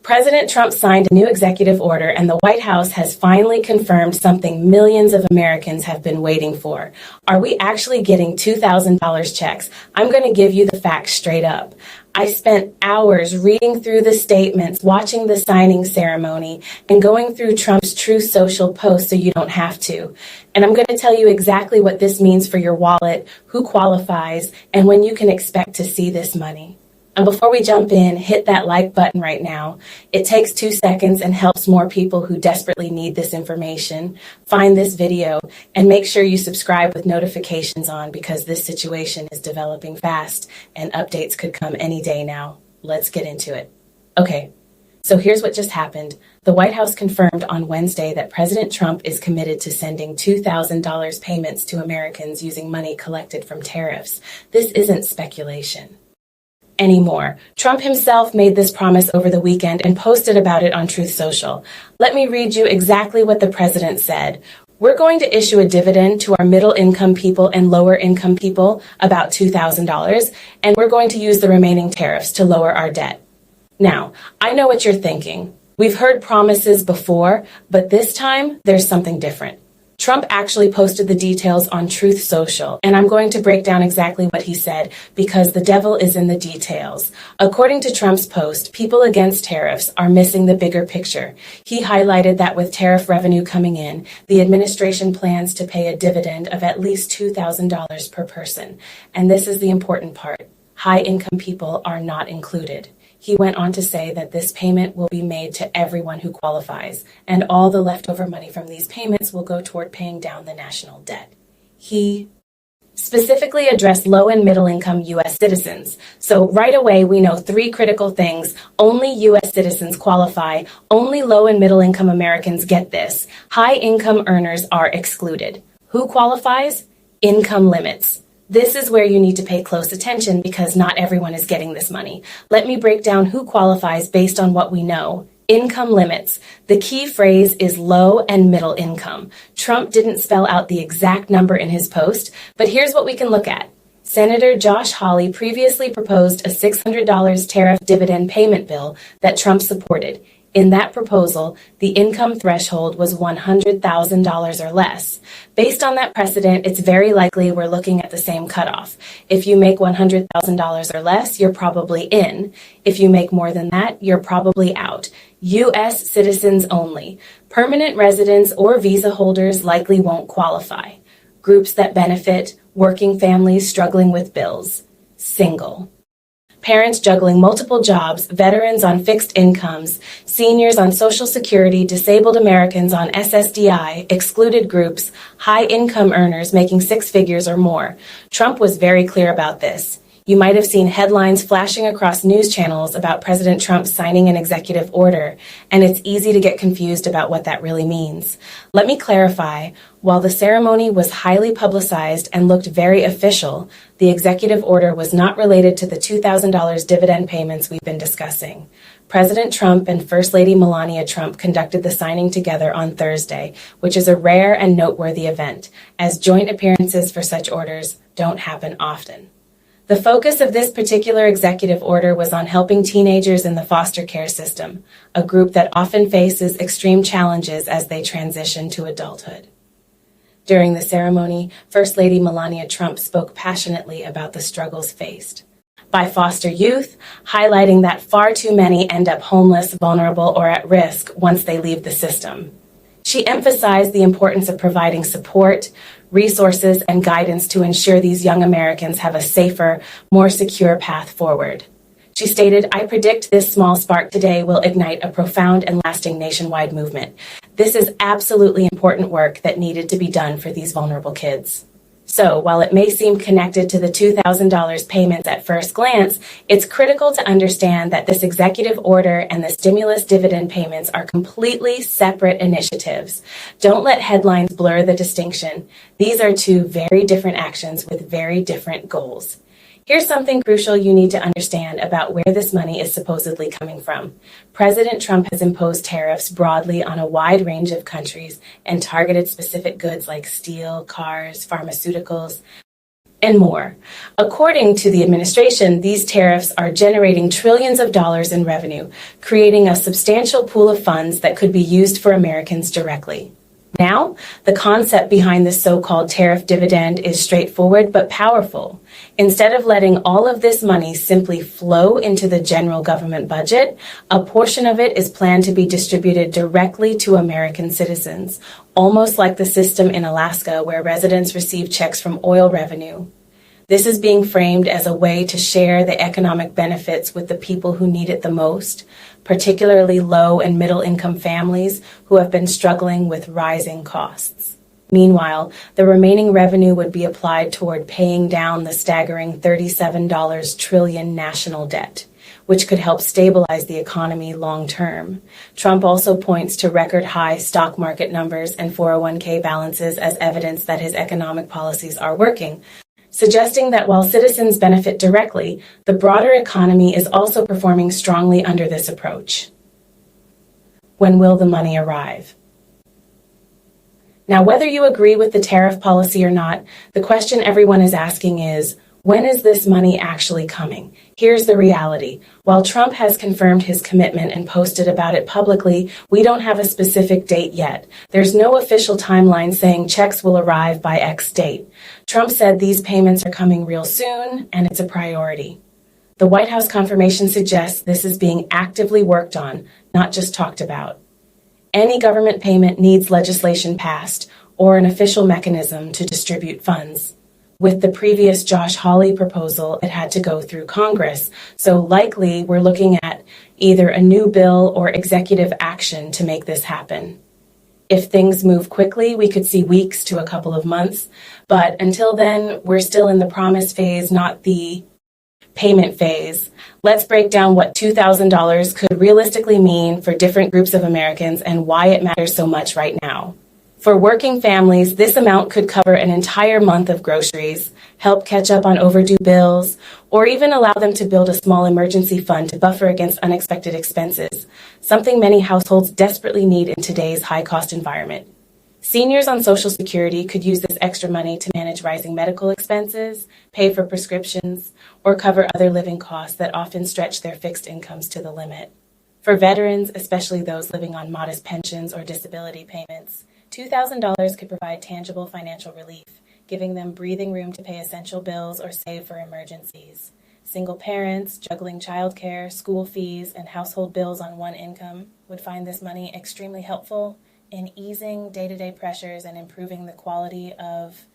President Trump signed a new executive order, and the White House has finally confirmed something millions of Americans have been waiting for. Are we actually getting $2,000 checks? I'm going to give you the facts straight up. I spent hours reading through the statements, watching the signing ceremony, and going through Trump's Truth Social post so you don't have to. And I'm going to tell you exactly what this means for your wallet, who qualifies, and when you can expect to see this money. And before we jump in, hit that like button right now. It takes 2 seconds and helps more people who desperately need this information find this video, and make sure you subscribe with notifications on, because this situation is developing fast and updates could come any day now. Let's get into it. Okay, so here's what just happened. The White House confirmed on Wednesday that President Trump is committed to sending $2,000 payments to Americans using money collected from tariffs. This isn't speculation anymore. Trump himself made this promise over the weekend and posted about it on Truth Social. Let me read you exactly what the president said. We're going to issue a dividend to our middle-income people and lower-income people, about $2,000, and we're going to use the remaining tariffs to lower our debt. Now, I know what you're thinking. We've heard promises before, but this time there's something different. Trump actually posted the details on Truth Social, and I'm going to break down exactly what he said, because the devil is in the details. According to Trump's post, people against tariffs are missing the bigger picture. He highlighted that with tariff revenue coming in, the administration plans to pay a dividend of at least $2,000 per person. And this is the important part. High-income people are not included. He went on to say that this payment will be made to everyone who qualifies, and all the leftover money from these payments will go toward paying down the national debt. He specifically addressed low and middle income U.S. citizens. So right away, we know 3 critical things. Only U.S. citizens qualify. Only low and middle income Americans get this. High income earners are excluded. Who qualifies? Income limits. This is where you need to pay close attention, because not everyone is getting this money. Let me break down who qualifies based on what we know. Income limits. The key phrase is low and middle income. Trump didn't spell out the exact number in his post, but here's what we can look at. Senator Josh Hawley previously proposed a $600 tariff dividend payment bill that Trump supported. In that proposal, the income threshold was $100,000 or less. Based on that precedent, it's very likely we're looking at the same cutoff. If you make $100,000 or less, you're probably in. If you make more than that, you're probably out. U.S. citizens only. Permanent residents or visa holders likely won't qualify. Groups that benefit: working families struggling with bills. Single. Parents juggling multiple jobs, veterans on fixed incomes, seniors on Social Security, disabled Americans on SSDI, excluded groups, high-income earners making 6 figures or more. Trump was very clear about this. You might have seen headlines flashing across news channels about President Trump signing an executive order, and it's easy to get confused about what that really means. Let me clarify. While the ceremony was highly publicized and looked very official, the executive order was not related to the $2,000 dividend payments we've been discussing. President Trump and First Lady Melania Trump conducted the signing together on Thursday, which is a rare and noteworthy event, as joint appearances for such orders don't happen often. The focus of this particular executive order was on helping teenagers in the foster care system, a group that often faces extreme challenges as they transition to adulthood. During the ceremony, First Lady Melania Trump spoke passionately about the struggles faced by foster youth, highlighting that far too many end up homeless, vulnerable, or at risk once they leave the system. She emphasized the importance of providing support, resources, and guidance to ensure these young Americans have a safer, more secure path forward. She stated, "I predict this small spark today will ignite a profound and lasting nationwide movement. This is absolutely important work that needed to be done for these vulnerable kids." So, while it may seem connected to the $2,000 payments at first glance, it's critical to understand that this executive order and the stimulus dividend payments are completely separate initiatives. Don't let headlines blur the distinction. These are 2 very different actions with very different goals. Here's something crucial you need to understand about where this money is supposedly coming from. President Trump has imposed tariffs broadly on a wide range of countries and targeted specific goods like steel, cars, pharmaceuticals. and more. According to the administration, these tariffs are generating trillions of dollars in revenue, creating a substantial pool of funds that could be used for Americans directly. Now, the concept behind this so-called tariff dividend is straightforward but powerful. Instead of letting all of this money simply flow into the general government budget, a portion of it is planned to be distributed directly to American citizens, almost like the system in Alaska where residents receive checks from oil revenue. This is being framed as a way to share the economic benefits with the people who need it the most, particularly low and middle income families who have been struggling with rising costs. Meanwhile, the remaining revenue would be applied toward paying down the staggering $37 trillion national debt, which could help stabilize the economy long term. Trump also points to record high stock market numbers and 401k balances as evidence that his economic policies are working, suggesting that while citizens benefit directly, the broader economy is also performing strongly under this approach. When will the money arrive? Now, whether you agree with the tariff policy or not, the question everyone is asking is, when is this money actually coming? Here's the reality. While Trump has confirmed his commitment and posted about it publicly, we don't have a specific date yet. There's no official timeline saying checks will arrive by X date. Trump said these payments are coming real soon, and it's a priority. The White House confirmation suggests this is being actively worked on, not just talked about. Any government payment needs legislation passed or an official mechanism to distribute funds. With the previous Josh Hawley proposal, it had to go through Congress, so likely we're looking at either a new bill or executive action to make this happen. If things move quickly, we could see weeks to a couple of months, but until then, we're still in the promise phase, not the payment phase. Let's break down what $2,000 could realistically mean for different groups of Americans and why it matters so much right now. For working families, this amount could cover an entire month of groceries, help catch up on overdue bills, or even allow them to build a small emergency fund to buffer against unexpected expenses, something many households desperately need in today's high-cost environment. Seniors on Social Security could use this extra money to manage rising medical expenses, pay for prescriptions, or cover other living costs that often stretch their fixed incomes to the limit. For veterans, especially those living on modest pensions or disability payments, $2,000 could provide tangible financial relief, giving them breathing room to pay essential bills or save for emergencies. Single parents juggling childcare, school fees, and household bills on one income would find this money extremely helpful in easing day-to-day pressures and improving the quality of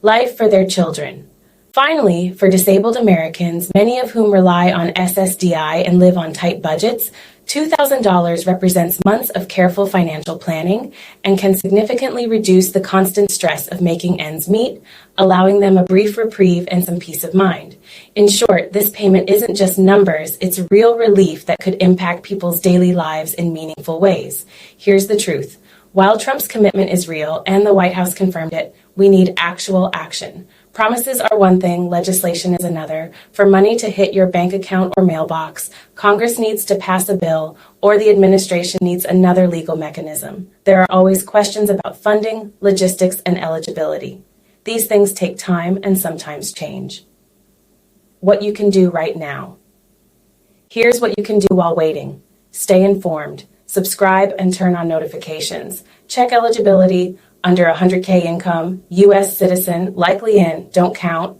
life for their children. Finally, for disabled Americans, many of whom rely on SSDI and live on tight budgets, $2,000 represents months of careful financial planning and can significantly reduce the constant stress of making ends meet, allowing them a brief reprieve and some peace of mind. In short, this payment isn't just numbers, it's real relief that could impact people's daily lives in meaningful ways. Here's the truth. While Trump's commitment is real and the White House confirmed it, we need actual action. Promises are one thing, legislation is another. For money to hit your bank account or mailbox, Congress needs to pass a bill or the administration needs another legal mechanism. There are always questions about funding, logistics, and eligibility. These things take time and sometimes change. What you can do right now. Here's what you can do while waiting. Stay informed. Subscribe and turn on notifications. Check eligibility. Under 100K income, U.S. citizen, likely in, don't count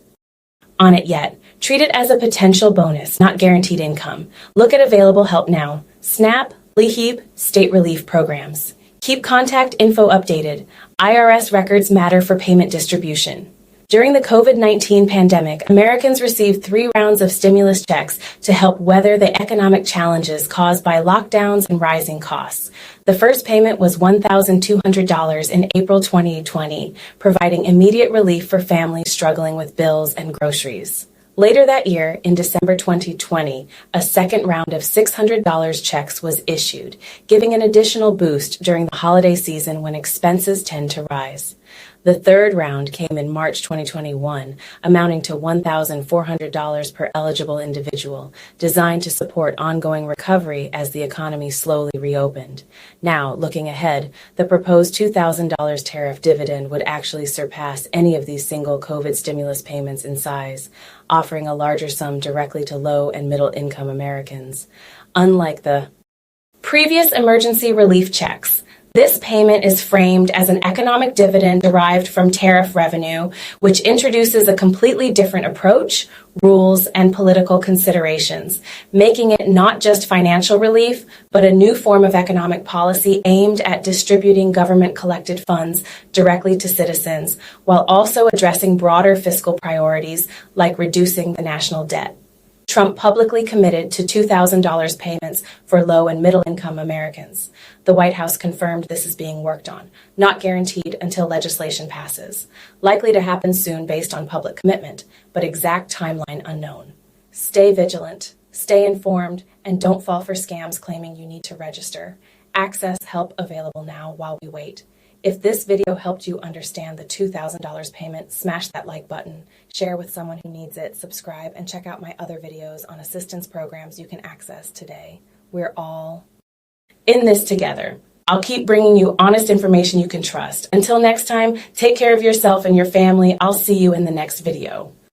on it yet. Treat it as a potential bonus, not guaranteed income. Look at available help now. SNAP, LEHEAP, state relief programs. Keep contact info updated. IRS records matter for payment distribution. During the COVID-19 pandemic, Americans received 3 rounds of stimulus checks to help weather the economic challenges caused by lockdowns and rising costs. The first payment was $1,200 in April 2020, providing immediate relief for families struggling with bills and groceries. Later that year, in December 2020, a second round of $600 checks was issued, giving an additional boost during the holiday season when expenses tend to rise. The third round came in March 2021, amounting to $1,400 per eligible individual, designed to support ongoing recovery as the economy slowly reopened. Now, looking ahead, the proposed $2,000 tariff dividend would actually surpass any of these single COVID stimulus payments in size, offering a larger sum directly to low and middle income Americans. Unlike the previous emergency relief checks, this payment is framed as an economic dividend derived from tariff revenue, which introduces a completely different approach, rules, and political considerations, making it not just financial relief, but a new form of economic policy aimed at distributing government-collected funds directly to citizens, while also addressing broader fiscal priorities like reducing the national debt. Trump publicly committed to $2,000 payments for low and middle income Americans. The White House confirmed this is being worked on, not guaranteed until legislation passes. Likely to happen soon based on public commitment, but exact timeline unknown. Stay vigilant, stay informed, and don't fall for scams claiming you need to register. Access help available now while we wait. If this video helped you understand the $2,000 payment, smash that like button, share with someone who needs it, subscribe, and check out my other videos on assistance programs you can access today. We're all in this together. I'll keep bringing you honest information you can trust. Until next time, take care of yourself and your family. I'll see you in the next video.